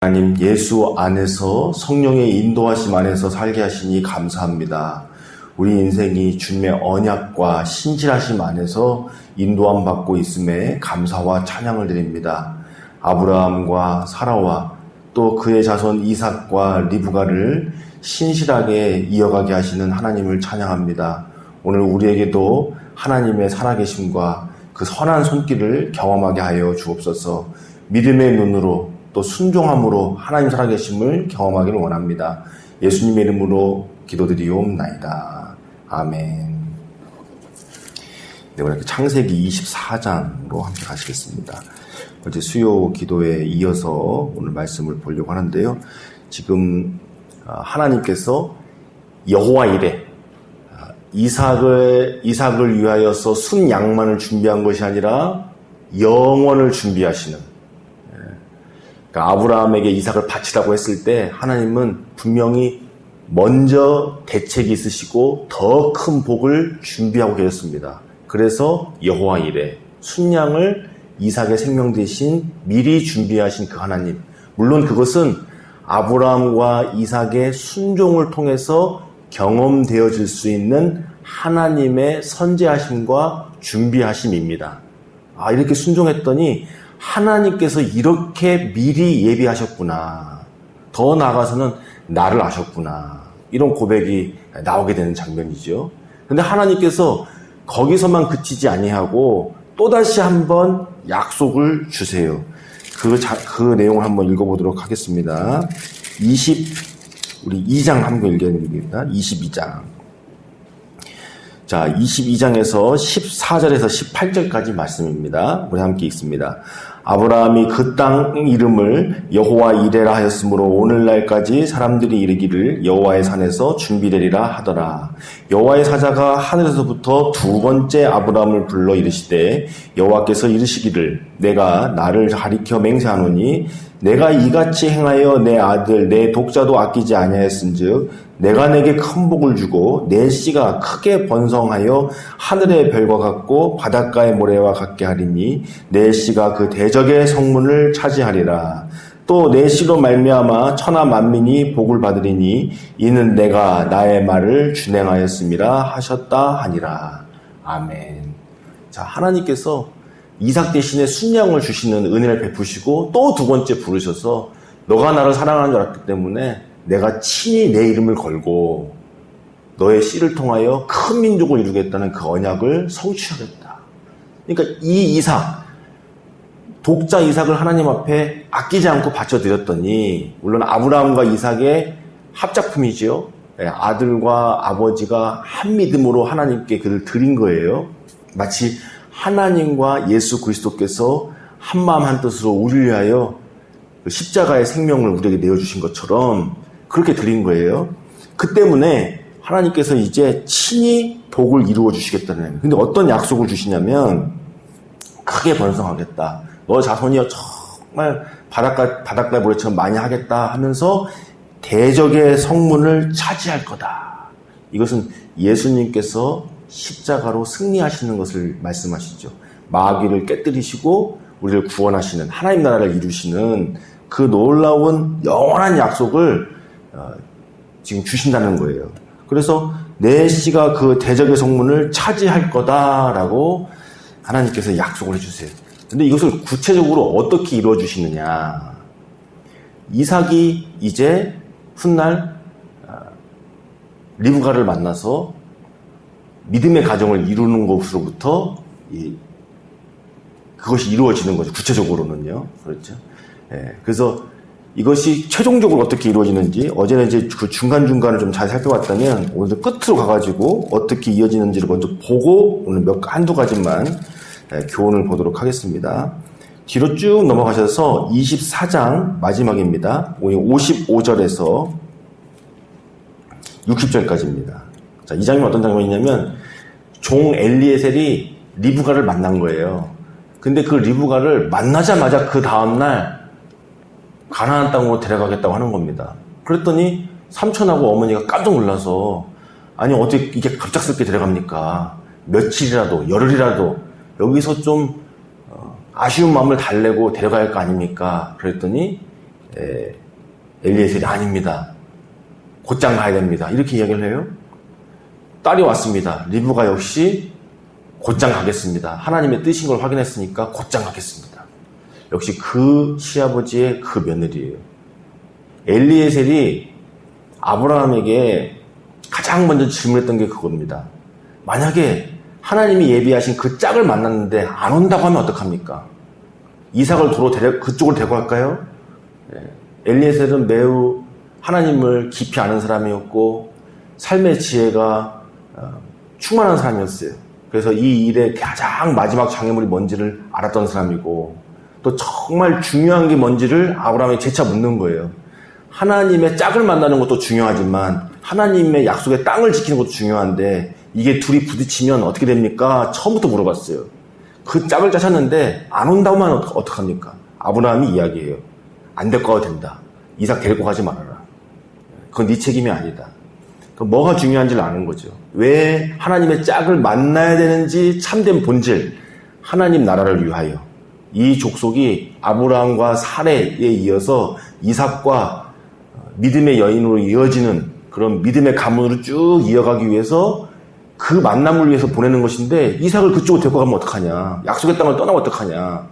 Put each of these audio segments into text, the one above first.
하나님, 예수 안에서 성령의 인도하심 안에서 살게 하시니 감사합니다. 우리 인생이 주님의 언약과 신실하심 안에서 인도함 받고 있음에 감사와 찬양을 드립니다. 아브라함과 사라와 또 그의 자손 이삭과 리브가를 신실하게 이어가게 하시는 하나님을 찬양합니다. 오늘 우리에게도 하나님의 살아계심과 그 선한 손길을 경험하게 하여 주옵소서. 믿음의 눈으로 또 순종함으로 하나님 살아계심을 경험하기를 원합니다. 예수님의 이름으로 기도드리옵나이다. 아멘. 네, 오늘 창세기 24장으로 함께 가시겠습니다. 어제 수요 기도에 이어서 오늘 말씀을 보려고 하는데요. 지금 하나님께서 여호와 이레 이삭을 위하여서 순 양만을 준비한 것이 아니라 영원을 준비하시는, 그러니까 아브라함에게 이삭을 바치라고 했을 때 하나님은 분명히 먼저 대책이 있으시고 더 큰 복을 준비하고 계셨습니다. 그래서 여호와 이레 순양을 이삭의 생명 대신 미리 준비하신 그 하나님, 물론 그것은 아브라함과 이삭의 순종을 통해서 경험되어질 수 있는 하나님의 선제하심과 준비하심입니다. 이렇게 순종했더니 하나님께서 이렇게 미리 예비하셨구나, 더 나아가서는 나를 아셨구나, 이런 고백이 나오게 되는 장면이죠. 그런데 하나님께서 거기서만 그치지 아니하고 또다시 한번 약속을 주세요. 그 내용을 한번 읽어보도록 하겠습니다. 우리 2장 한번 읽어드립니다. 22장. 자, 22장에서 14절에서 18절까지 말씀입니다. 우리 함께 읽습니다. 아브라함이 그 땅 이름을 여호와 이레라 하였으므로 오늘날까지 사람들이 이르기를 여호와의 산에서 준비되리라 하더라. 여호와의 사자가 하늘에서부터 두 번째 아브라함을 불러 이르시되 여호와께서 이르시기를 내가 나를 가리켜 맹세하노니 내가 이같이 행하여 내 아들 내 독자도 아끼지 아니하였은즉 내가 내게 큰 복을 주고 내 씨가 크게 번성하여 하늘의 별과 같고 바닷가의 모래와 같게 하리니 내 씨가 그 대적의 성문을 차지하리라. 또 내 씨로 말미암아 천하 만민이 복을 받으리니 이는 내가 나의 말을 준행하였음이라 하셨다 하니라. 아멘. 자, 하나님께서 이삭 대신에 순양을 주시는 은혜를 베푸시고 또 두 번째 부르셔서 너가 나를 사랑하는 줄 알았기 때문에 내가 친히 내 이름을 걸고 너의 씨를 통하여 큰 민족을 이루겠다는 그 언약을 성취하겠다. 그러니까 이 이삭, 독자 이삭을 하나님 앞에 아끼지 않고 바쳐드렸더니, 물론 아브라함과 이삭의 합작품이지요. 아들과 아버지가 한 믿음으로 하나님께 그를 드린 거예요. 마치 하나님과 예수 그리스도께서 한 마음 한 뜻으로 우리를 위하여 십자가의 생명을 우리에게 내어주신 것처럼 그렇게 드린 거예요. 그 때문에 하나님께서 이제 친히 복을 이루어 주시겠다는 거예요. 근데 어떤 약속을 주시냐면 크게 번성하겠다. 너 자손이여 정말 바닷가 모래처럼 많이 하겠다 하면서 대적의 성문을 차지할 거다. 이것은 예수님께서 십자가로 승리하시는 것을 말씀하시죠. 마귀를 깨뜨리시고 우리를 구원하시는 하나님 나라를 이루시는 그 놀라운 영원한 약속을 지금 주신다는 거예요. 그래서 내 씨가 그 대적의 성문을 차지할 거다라고 하나님께서 약속을 해주세요. 근데 이것을 구체적으로 어떻게 이루어 주시느냐. 이삭이 이제 훗날 리브가를 만나서 믿음의 가정을 이루는 것으로부터 그것이 이루어지는 거죠. 구체적으로는요. 그렇죠. 그래서 이것이 최종적으로 어떻게 이루어지는지 어제는 이제 그 중간중간을 좀 잘 살펴봤다면 오늘 끝으로 가가지고 어떻게 이어지는지를 먼저 보고 오늘 한두 가지만 교훈을 보도록 하겠습니다. 뒤로 쭉 넘어가셔서 24장 마지막입니다. 55절에서 60절까지입니다. 자, 이 장면은 어떤 장면이냐면 종 엘리에셀이 리브가를 만난 거예요. 근데 그 리브가를 만나자마자 그 다음날 가나안 땅으로 데려가겠다고 하는 겁니다. 그랬더니 삼촌하고 어머니가 깜짝 놀라서 아니 어떻게 이게 갑작스럽게 데려갑니까? 며칠이라도 열흘이라도 여기서 좀 아쉬운 마음을 달래고 데려갈 거 아닙니까? 그랬더니 엘리에셀이 아닙니다. 곧장 가야 됩니다. 이렇게 이야기를 해요. 딸이 왔습니다. 리브가 역시 곧장 가겠습니다. 하나님의 뜻인 걸 확인했으니까 곧장 가겠습니다. 역시 그 시아버지의 그 며느리예요. 엘리에셀이 아브라함에게 가장 먼저 질문했던 게 그겁니다. 만약에 하나님이 예비하신 그 짝을 만났는데 안 온다고 하면 어떡합니까? 이삭을 그쪽으로 데리고 갈까요? 엘리에셀은 매우 하나님을 깊이 아는 사람이었고 삶의 지혜가 충만한 사람이었어요. 그래서 이 일의 가장 마지막 장애물이 뭔지를 알았던 사람이고 또 정말 중요한 게 뭔지를 아브라함에 재차 묻는 거예요. 하나님의 짝을 만나는 것도 중요하지만 하나님의 약속의 땅을 지키는 것도 중요한데 이게 둘이 부딪히면 어떻게 됩니까? 처음부터 물어봤어요. 그 짝을 짜셨는데 안 온다고 하면 어떡합니까? 아브라함이 이야기해요. 안 데리고 가도 된다. 이삭 데리고 가지 말아라. 그건 네 책임이 아니다. 뭐가 중요한지를 아는 거죠. 왜 하나님의 짝을 만나야 되는지 참된 본질, 하나님 나라를 위하여. 이 족속이 아브라함과 사레에 이어서 이삭과 믿음의 여인으로 이어지는 그런 믿음의 가문으로 쭉 이어가기 위해서 그 만남을 위해서 보내는 것인데 이삭을 그쪽으로 데리고 가면 어떡하냐. 약속의 땅을 떠나면 어떡하냐.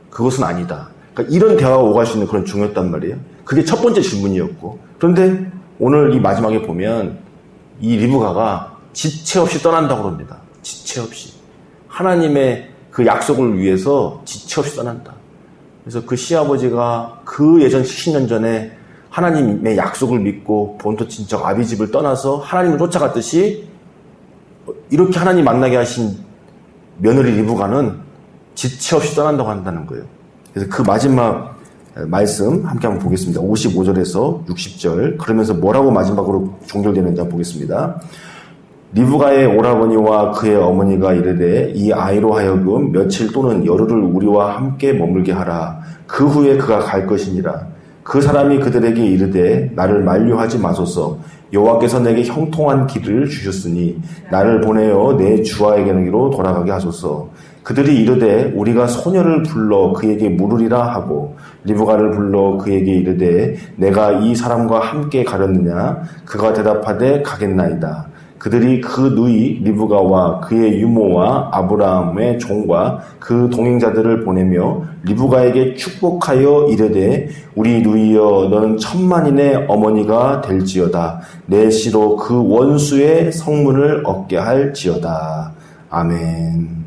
그것은 아니다. 그러니까 이런 대화가 오갈 수 있는 그런 중요했단 말이에요. 그게 첫 번째 질문이었고. 그런데 오늘 이 마지막에 보면 이 리브가가 지체 없이 떠난다고 합니다. 지체 없이. 하나님의 그 약속을 위해서 지체 없이 떠난다. 그래서 그 시아버지가 그 예전 70년 전에 하나님의 약속을 믿고 본토 친척 아비집을 떠나서 하나님을 쫓아갔듯이 이렇게 하나님 만나게 하신 며느리 리브가는 지체 없이 떠난다고 한다는 거예요. 그래서 그 마지막 말씀 함께 한번 보겠습니다. 55절에서 60절. 그러면서 뭐라고 마지막으로 종결되는지 한번 보겠습니다. 리브가의 오라버니와 그의 어머니가 이르되 이 아이로 하여금 며칠 또는 열흘을 우리와 함께 머물게 하라. 그 후에 그가 갈 것이니라. 그 사람이 그들에게 이르되 나를 만류하지 마소서. 여호와께서 내게 형통한 길을 주셨으니 나를 보내어 내 주와에게로 돌아가게 하소서. 그들이 이르되 우리가 소녀를 불러 그에게 물으리라 하고 리브가를 불러 그에게 이르되 내가 이 사람과 함께 가렸느냐. 그가 대답하되 가겠나이다. 그들이 그 누이 리브가와 그의 유모와 아브라함의 종과 그 동행자들을 보내며 리브가에게 축복하여 이르되 우리 누이여 너는 천만인의 어머니가 될지어다. 내 씨로 그 원수의 성문을 얻게 할지어다. 아멘.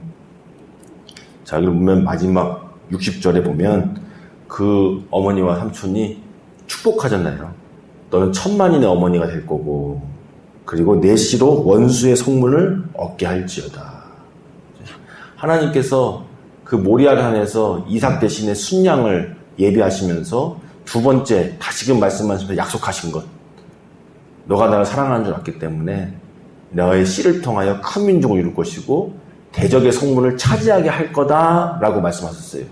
자, 여기 보면 마지막 60절에 보면 그 어머니와 삼촌이 축복하잖아요. 너는 천만인의 어머니가 될 거고 그리고 내 씨로 원수의 성문을 얻게 할지어다. 하나님께서 그 모리아산에서 이삭 대신에 순양을 예비하시면서 두 번째 다시금 말씀하시면서 약속하신 것. 너가 나를 사랑하는 줄 알기 때문에 너의 씨를 통하여 큰 민족을 이룰 것이고 대적의 성문을 차지하게 할 거다라고 말씀하셨어요.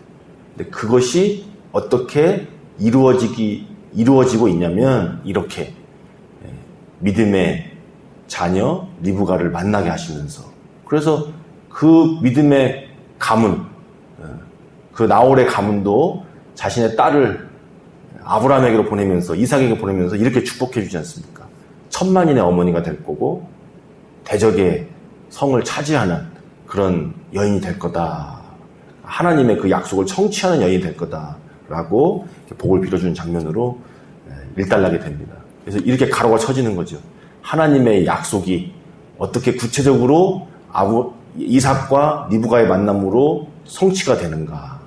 근데 그것이 어떻게 이루어지고 있냐면 이렇게 믿음의 자녀 리브가를 만나게 하시면서 그래서 그 믿음의 가문 그 나홀의 가문도 자신의 딸을 아브라함에게로 보내면서 이삭에게 보내면서 이렇게 축복해 주지 않습니까? 천만인의 어머니가 될 거고 대적의 성을 차지하는 그런 여인이 될 거다. 하나님의 그 약속을 청취하는 여인이 될 거다라고 복을 빌어주는 장면으로 일단나게 됩니다. 그래서 이렇게 가로가 쳐지는 거죠. 하나님의 약속이 어떻게 구체적으로 이삭과 리브가의 만남으로 성취가 되는가.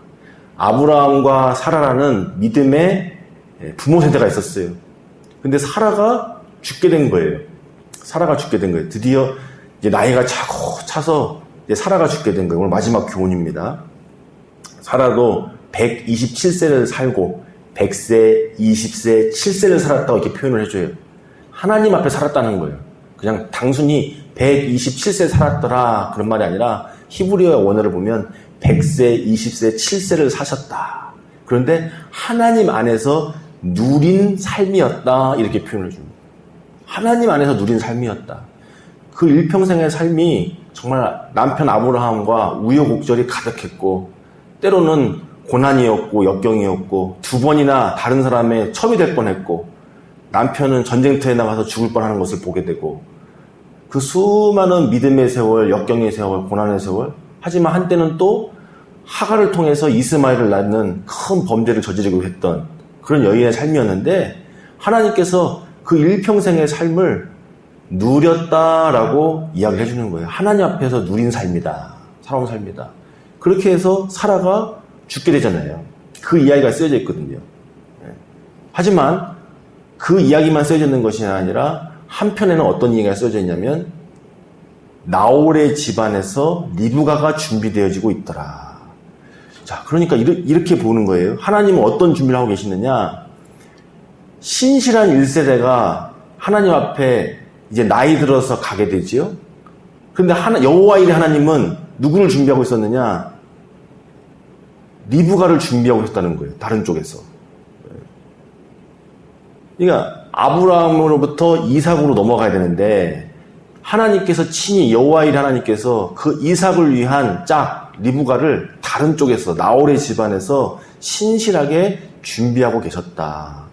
아브라함과 사라라는 믿음의 부모 세대가 있었어요. 근데 사라가 죽게 된 거예요. 드디어 이제 나이가 차서 이제 사라가 죽게 된 거예요. 오늘 마지막 교훈입니다. 사라도 127세를 살고 100세, 20세, 7세를 살았다고 이렇게 표현을 해줘요. 하나님 앞에 살았다는 거예요. 그냥 단순히 127세 살았더라 그런 말이 아니라 히브리어 원어를 보면 100세, 20세, 7세를 사셨다. 그런데 하나님 안에서 누린 삶이었다 이렇게 표현을 줍니다. 하나님 안에서 누린 삶이었다. 그 일평생의 삶이 정말 남편 아브라함과 우여곡절이 가득했고 때로는 고난이었고 역경이었고 두 번이나 다른 사람의 첩이 될 뻔했고 남편은 전쟁터에 나가서 죽을 뻔하는 것을 보게 되고 그 수많은 믿음의 세월, 역경의 세월, 고난의 세월, 하지만 한때는 또 하갈을 통해서 이스마엘을 낳는 큰 범죄를 저지르고 했던 그런 여인의 삶이었는데 하나님께서 그 일평생의 삶을 누렸다라고 이야기를 해주는 거예요. 하나님 앞에서 누린 삶이다. 살아온 삶이다. 그렇게 해서 사라가 죽게 되잖아요. 그 이야기가 쓰여져 있거든요. 하지만 그 이야기만 쓰여져 있는 것이 아니라 한편에는 어떤 이야기가 쓰여져 있냐면 나홀의 집안에서 리브가가 준비되어지고 있더라. 자, 그러니까 이렇게 보는 거예요. 하나님은 어떤 준비를 하고 계시느냐? 신실한 1세대가 하나님 앞에 이제 나이 들어서 가게 되지요. 그런데 여호와 일의 하나님은 누구를 준비하고 있었느냐? 리브가를 준비하고 있었다는 거예요. 다른 쪽에서. 그러니까 아브라함으로부터 이삭으로 넘어가야 되는데 하나님께서 친히 여호와 일의 하나님께서 그 이삭을 위한 짝 리브가를 다른 쪽에서 나홀의 집안에서 신실하게 준비하고 계셨다.